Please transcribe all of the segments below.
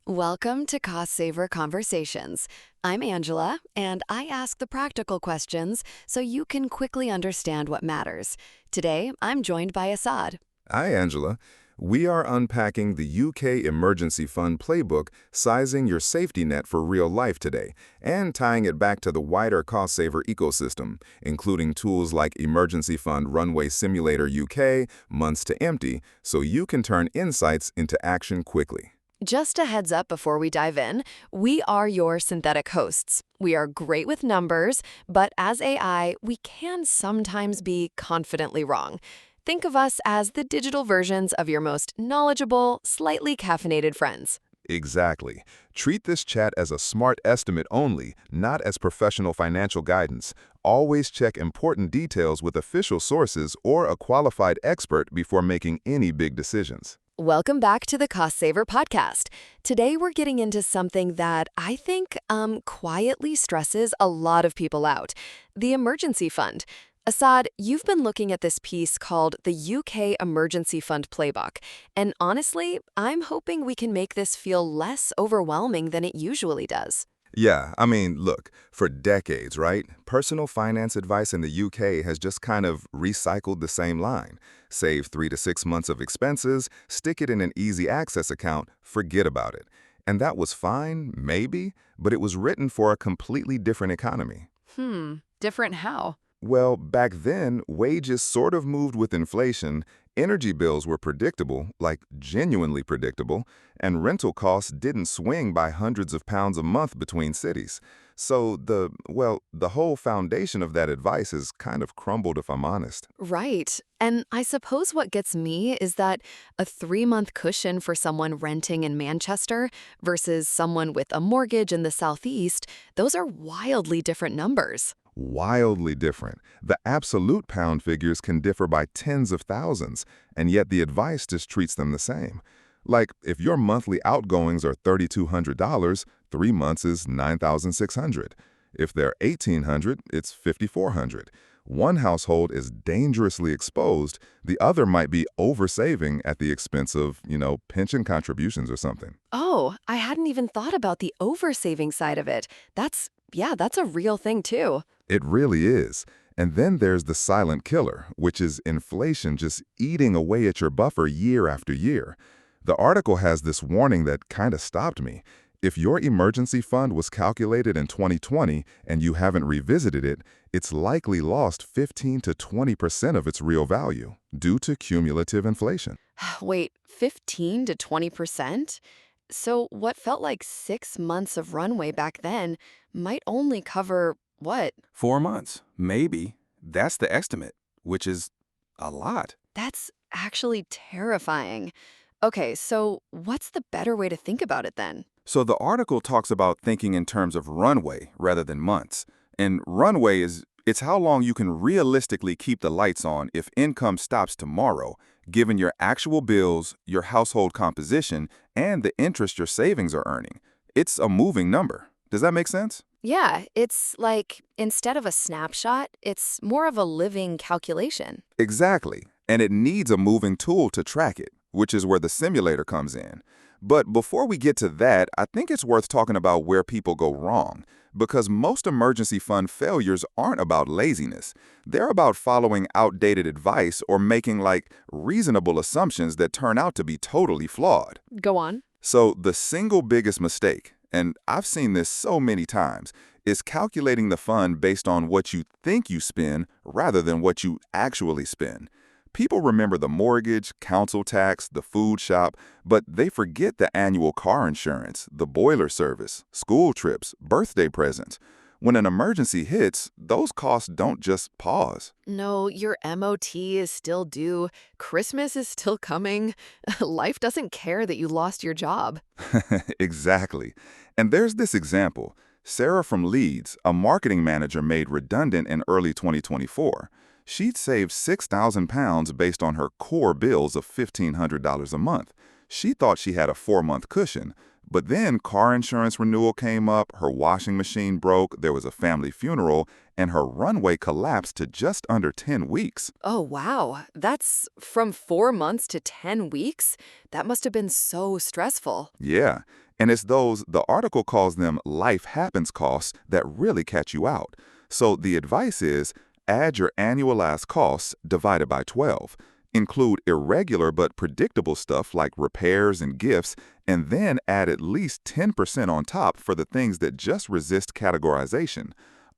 Welcome to Cost Saver Conversations. I'm Angela, and I ask the practical questions so you can quickly understand what matters. Today, I'm joined by Assad. Hi, Angela. We are unpacking the UK Emergency Fund Playbook, sizing your safety net for real life today, and tying it back to the wider cost saver ecosystem, including tools like Emergency Fund Runway Simulator UK, months to empty, so you can turn insights into action quickly. Just a heads up before we dive in, we are your synthetic hosts. We are great with numbers, but as AI, we can sometimes be confidently wrong. Think of us as the digital versions of your most knowledgeable, slightly caffeinated friends. Exactly. Treat this chat as a smart estimate only, not as professional financial guidance. Always check important details with official sources or a qualified expert before making any big decisions. Welcome back to the Cost Saver podcast. Today we're getting into something that I think quietly stresses a lot of people out, the emergency fund. Assad, you've been looking at this piece called the UK Emergency Fund Playbook, and honestly, I'm hoping we can make this feel less overwhelming than it usually does. Yeah, I mean, look, for decades, right? Personal finance advice in the UK has just kind of recycled the same line. Save 3 to 6 months of expenses, stick it in an easy access account, forget about it. And that was fine, maybe, but it was written for a completely different economy. Different how? Well, back then, wages sort of moved with inflation, energy bills were predictable, like genuinely predictable, and rental costs didn't swing by hundreds of pounds a month between cities. So the whole foundation of that advice is kind of crumbled if I'm honest. Right. And I suppose what gets me is that a 3-month cushion for someone renting in Manchester versus someone with a mortgage in the Southeast, those are wildly different numbers. Wildly different. The absolute pound figures can differ by tens of thousands, and yet the advice just treats them the same. Like, if your monthly outgoings are $3,200, 3 months is $9,600. If they're $1,800, it's $5,400. One household is dangerously exposed, the other might be oversaving at the expense of, pension contributions or something. Oh, I hadn't even thought about the oversaving side of it. Yeah, that's a real thing too. It really is. And then there's the silent killer, which is inflation just eating away at your buffer year after year. The article has this warning that kind of stopped me. If your emergency fund was calculated in 2020 and you haven't revisited it, it's likely lost 15 to 20% of its real value due to cumulative inflation. Wait, 15 to 20%? So what felt like 6 months of runway back then might only cover what? 4 months, maybe. That's the estimate, which is a lot. That's actually terrifying. Okay, so what's the better way to think about it then? So the article talks about thinking in terms of runway rather than months. And runway it's how long you can realistically keep the lights on if income stops tomorrow, given your actual bills, your household composition, and the interest your savings are earning. It's a moving number. Does that make sense? Yeah, it's like instead of a snapshot, it's more of a living calculation. Exactly. And it needs a moving tool to track it, which is where the simulator comes in. But before we get to that, I think it's worth talking about where people go wrong. Because most emergency fund failures aren't about laziness. They're about following outdated advice or making reasonable assumptions that turn out to be totally flawed. Go on. So the single biggest mistake, and I've seen this so many times, is calculating the fund based on what you think you spend rather than what you actually spend. People remember the mortgage, council tax, the food shop, but they forget the annual car insurance, the boiler service, school trips, birthday presents. When an emergency hits, those costs don't just pause. No, your MOT is still due. Christmas is still coming. Life doesn't care that you lost your job. Exactly. And there's this example. Sarah from Leeds, a marketing manager made redundant in early 2024. She'd saved £6,000 based on her core bills of $1,500 a month. She thought she had a 4-month cushion, but then car insurance renewal came up, her washing machine broke, there was a family funeral, and her runway collapsed to just under 10 weeks. Oh, wow. That's from 4 months to 10 weeks? That must have been so stressful. Yeah, And it's those, the article calls them life happens costs, that really catch you out. So the advice is, add your annualized costs divided by 12. Include irregular but predictable stuff like repairs and gifts, and then add at least 10% on top for the things that just resist categorization.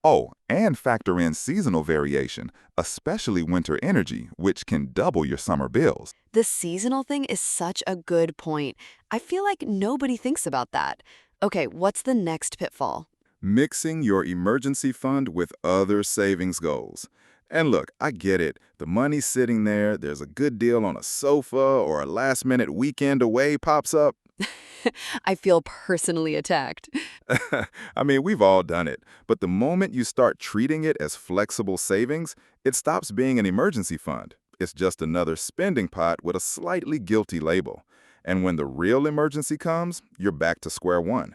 Oh, and factor in seasonal variation, especially winter energy, which can double your summer bills. The seasonal thing is such a good point. I feel like nobody thinks about that. Okay, what's the next pitfall? Mixing your emergency fund with other savings goals. And look, I get it. The money's sitting there, there's a good deal on a sofa or a last-minute weekend away pops up. I feel personally attacked. I mean, we've all done it. But the moment you start treating it as flexible savings, it stops being an emergency fund. It's just another spending pot with a slightly guilty label. And when the real emergency comes, you're back to square one.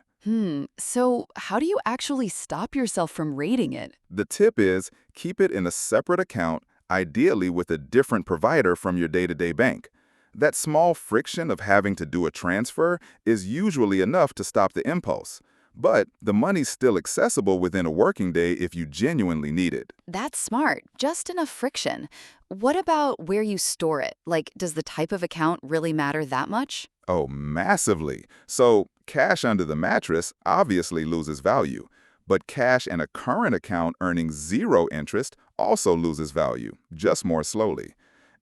So how do you actually stop yourself from rating it? The tip is keep it in a separate account, ideally with a different provider from your day-to-day bank. That small friction of having to do a transfer is usually enough to stop the impulse. But the money's still accessible within a working day if you genuinely need it. That's smart. Just enough friction. What about where you store it? Like, does the type of account really matter that much? Oh, massively. So cash under the mattress obviously loses value. But cash in a current account earning zero interest also loses value, just more slowly.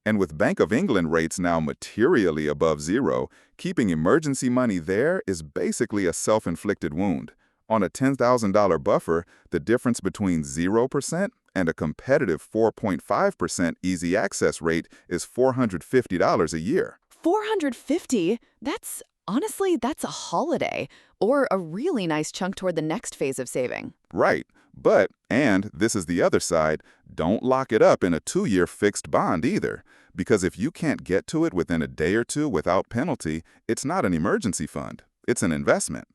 And with Bank of England rates now materially above zero, keeping emergency money there is basically a self-inflicted wound. On a $10,000 buffer, the difference between 0% and a competitive 4.5% easy access rate is $450 a year. 450? That's a holiday. Or a really nice chunk toward the next phase of saving. Right. But, and this is the other side, don't lock it up in a 2-year fixed bond either. Because if you can't get to it within a day or two without penalty, it's not an emergency fund. It's an investment.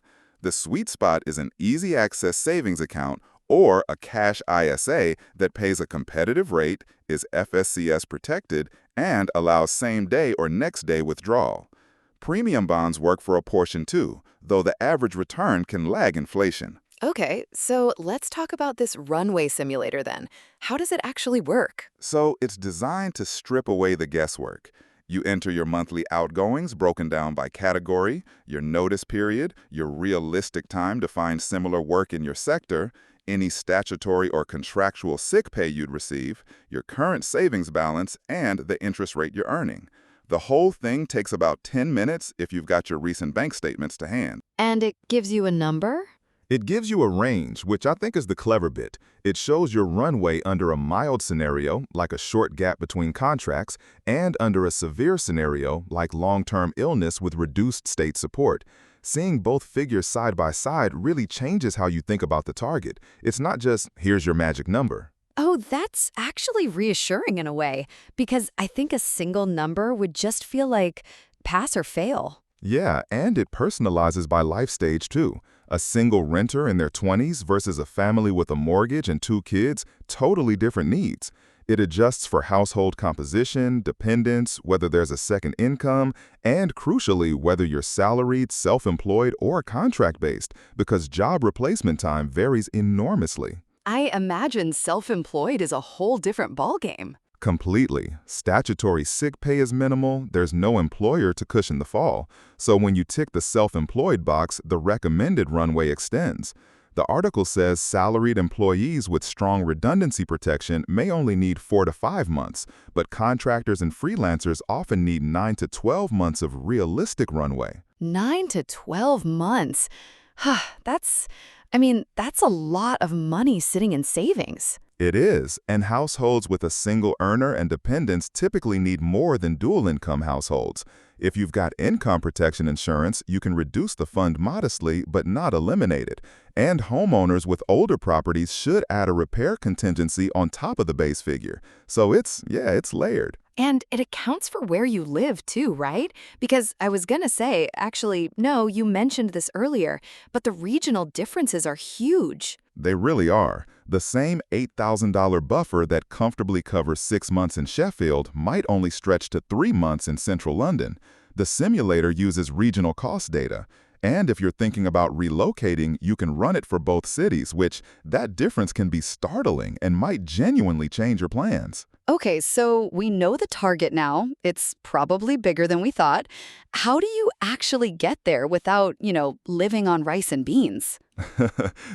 The sweet spot is an easy access savings account or a cash ISA that pays a competitive rate, is FSCS protected, and allows same-day or next-day withdrawal. Premium bonds work for a portion too, though the average return can lag inflation. Okay, so let's talk about this runway simulator then. How does it actually work? So it's designed to strip away the guesswork. You enter your monthly outgoings broken down by category, your notice period, your realistic time to find similar work in your sector, any statutory or contractual sick pay you'd receive, your current savings balance, and the interest rate you're earning. The whole thing takes about 10 minutes if you've got your recent bank statements to hand. And it gives you a number? It gives you a range, which I think is the clever bit. It shows your runway under a mild scenario, like a short gap between contracts, and under a severe scenario, like long-term illness with reduced state support. Seeing both figures side by side really changes how you think about the target. It's not just, here's your magic number. Oh, that's actually reassuring in a way, because I think a single number would just feel like pass or fail. Yeah, and it personalizes by life stage too. A single renter in their 20s versus a family with a mortgage and 2 kids, totally different needs. It adjusts for household composition, dependence, whether there's a second income, and crucially, whether you're salaried, self-employed, or contract-based, because job replacement time varies enormously. I imagine self-employed is a whole different ballgame. Completely. Statutory sick pay is minimal, there's no employer to cushion the fall. So when you tick the self-employed box, the recommended runway extends. The article says salaried employees with strong redundancy protection may only need 4 to 5 months, but contractors and freelancers often need 9 to 12 months of realistic runway. 9 to 12 months. That's a lot of money sitting in savings. It is, and households with a single earner and dependents typically need more than dual-income households. If you've got income protection insurance, you can reduce the fund modestly but not eliminate it. And homeowners with older properties should add a repair contingency on top of the base figure. So it's layered. And it accounts for where you live too, right? Because I was gonna say, actually, no, you mentioned this earlier, but the regional differences are huge. They really are. The same $8,000 buffer that comfortably covers 6 months in Sheffield might only stretch to 3 months in central London. The simulator uses regional cost data, And if you're thinking about relocating, you can run it for both cities, which that difference can be startling and might genuinely change your plans. Okay, so we know the target now. It's probably bigger than we thought. How do you actually get there without, living on rice and beans?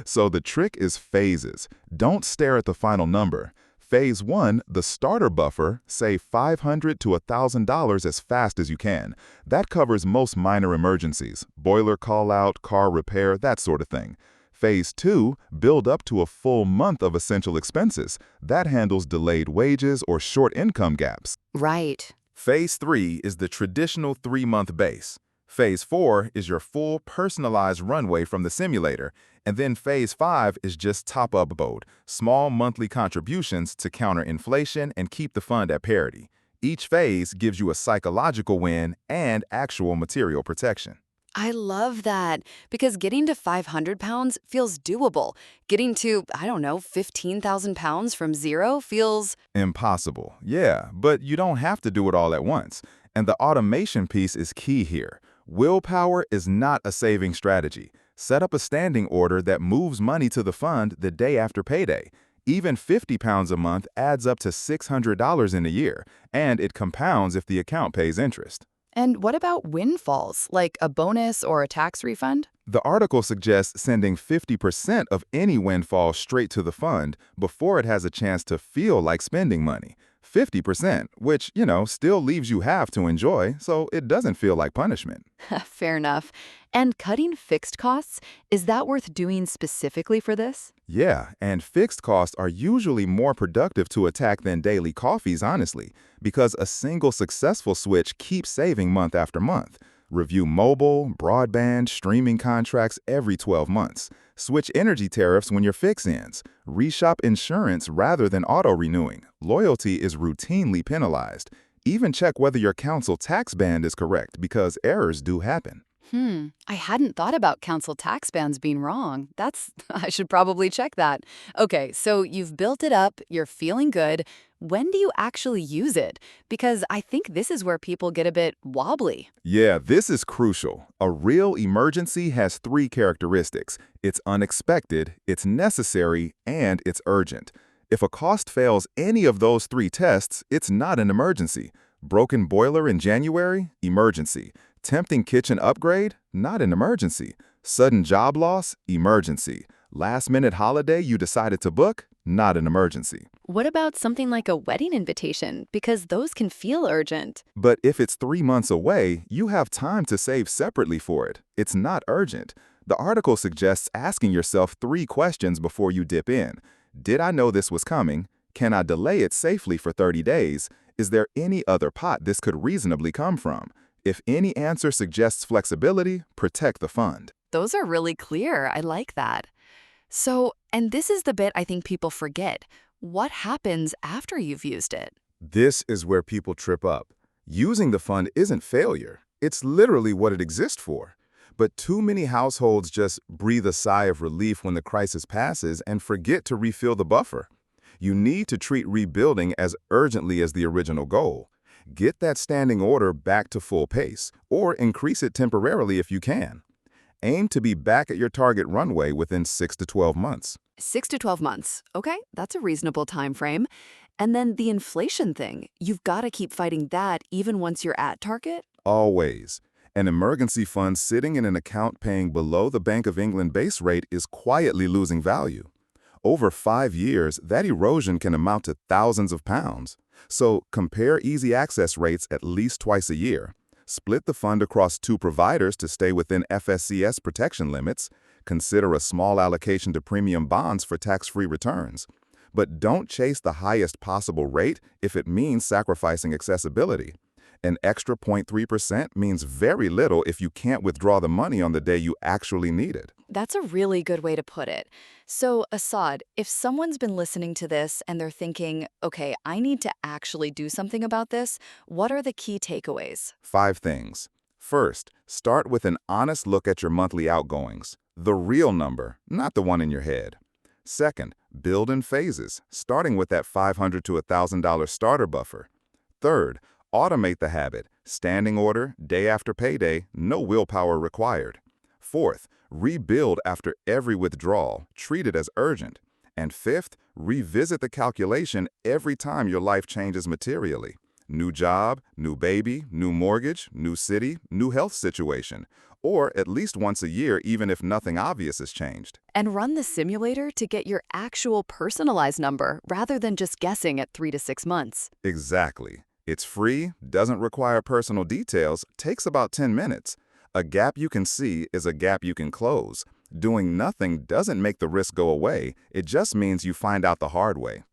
So the trick is phases. Don't stare at the final number. Phase 1, the starter buffer, save $500 to $1,000 as fast as you can. That covers most minor emergencies, boiler call-out, car repair, that sort of thing. Phase 2, build up to a full month of essential expenses. That handles delayed wages or short income gaps. Right. Phase 3 is the traditional 3-month base. Phase 4 is your full personalized runway from the simulator, and then Phase 5 is just top-up mode, small monthly contributions to counter inflation and keep the fund at parity. Each phase gives you a psychological win and actual material protection. I love that because getting to 500 pounds feels doable. Getting to, I don't know, 15,000 pounds from zero feels. Impossible, yeah, but you don't have to do it all at once. And the automation piece is key here. Willpower is not a saving strategy. Set up a standing order that moves money to the fund the day after payday. Even 50 pounds a month adds up to $600 in a year, and it compounds if the account pays interest. And what about windfalls, like a bonus or a tax refund? The article suggests sending 50% of any windfall straight to the fund before it has a chance to feel like spending money. 50%, which, still leaves you half to enjoy, so it doesn't feel like punishment. Fair enough. And cutting fixed costs, is that worth doing specifically for this? Yeah, and fixed costs are usually more productive to attack than daily coffees, honestly, because a single successful switch keeps saving month after month. Review mobile, broadband, streaming contracts every 12 months. Switch energy tariffs when your fix ends. Reshop insurance rather than auto-renewing. Loyalty is routinely penalized. Even check whether your council tax band is correct because errors do happen. I hadn't thought about council tax bands being wrong. I should probably check that. Okay, so you've built it up, you're feeling good. When do you actually use it? Because I think this is where people get a bit wobbly. Yeah, this is crucial. A real emergency has 3 characteristics. It's unexpected, it's necessary, and it's urgent. If a cost fails any of those 3 tests, it's not an emergency. Broken boiler in January? Emergency. Tempting kitchen upgrade? Not an emergency. Sudden job loss? Emergency. Last-minute holiday you decided to book? Not an emergency. What about something like a wedding invitation? Because those can feel urgent. But if it's 3 months away, you have time to save separately for it. It's not urgent. The article suggests asking yourself 3 questions before you dip in. Did I know this was coming? Can I delay it safely for 30 days? Is there any other pot this could reasonably come from? If any answer suggests flexibility, protect the fund. Those are really clear. I like that. So, and this is the bit I think people forget. What happens after you've used it? This is where people trip up. Using the fund isn't failure. It's literally what it exists for. But too many households just breathe a sigh of relief when the crisis passes and forget to refill the buffer. You need to treat rebuilding as urgently as the original goal. Get that standing order back to full pace, or increase it temporarily if you can. Aim to be back at your target runway within 6 to 12 months. 6 to 12 months. Okay, that's a reasonable time frame. And then the inflation thing, you've got to keep fighting that even once you're at target? Always. An emergency fund sitting in an account paying below the Bank of England base rate is quietly losing value. Over 5 years, that erosion can amount to thousands of pounds. So compare easy access rates at least twice a year. Split the fund across 2 providers to stay within FSCS protection limits. Consider a small allocation to premium bonds for tax-free returns. But don't chase the highest possible rate if it means sacrificing accessibility. An extra 0.3% means very little if you can't withdraw the money on the day you actually need it. That's a really good way to put it. So, Assad, if someone's been listening to this and they're thinking, okay, I need to actually do something about this, what are the key takeaways? 5 things. First, start with an honest look at your monthly outgoings. The real number, not the one in your head. Second, build in phases, starting with that $500 to $1,000 starter buffer. Third, automate the habit. Standing order, day after payday, no willpower required. Fourth, rebuild after every withdrawal, treat it as urgent. And fifth, revisit the calculation every time your life changes materially. New job, new baby, new mortgage, new city, new health situation. Or at least once a year, even if nothing obvious has changed. And run the simulator to get your actual personalized number rather than just guessing at 3 to 6 months. Exactly. It's free, doesn't require personal details, takes about 10 minutes. A gap you can see is a gap you can close. Doing nothing doesn't make the risk go away, it just means you find out the hard way.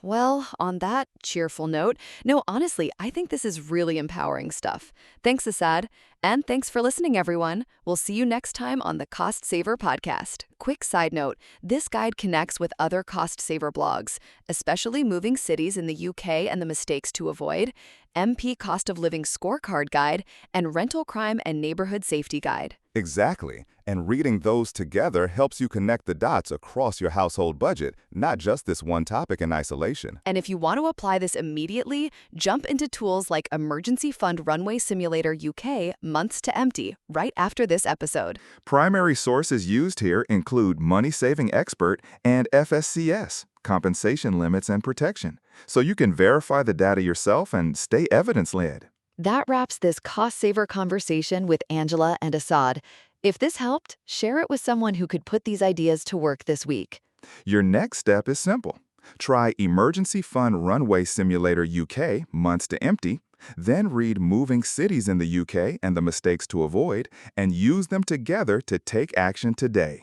Well, on that cheerful note, no, honestly, I think this is really empowering stuff. Thanks, Asad. And thanks for listening, everyone. We'll see you next time on the Cost Saver podcast. Quick side note, this guide connects with other cost saver blogs, especially Moving Cities in the UK and the Mistakes to Avoid, MP Cost of Living Scorecard Guide, and Rental Crime and Neighborhood Safety Guide. Exactly. And reading those together helps you connect the dots across your household budget, not just this one topic in isolation. And if you want to apply this immediately, jump into tools like Emergency Fund Runway Simulator UK Months to Empty right after this episode. Primary sources used here include Money Saving Expert and FSCS, Compensation Limits and Protection, so you can verify the data yourself and stay evidence-led. That wraps this cost saver conversation with Angela and Asad. If this helped, share it with someone who could put these ideas to work this week. Your next step is simple. Try Emergency Fund Runway Simulator UK Months to Empty, then read Moving Cities in the UK and the Mistakes to Avoid, and use them together to take action today.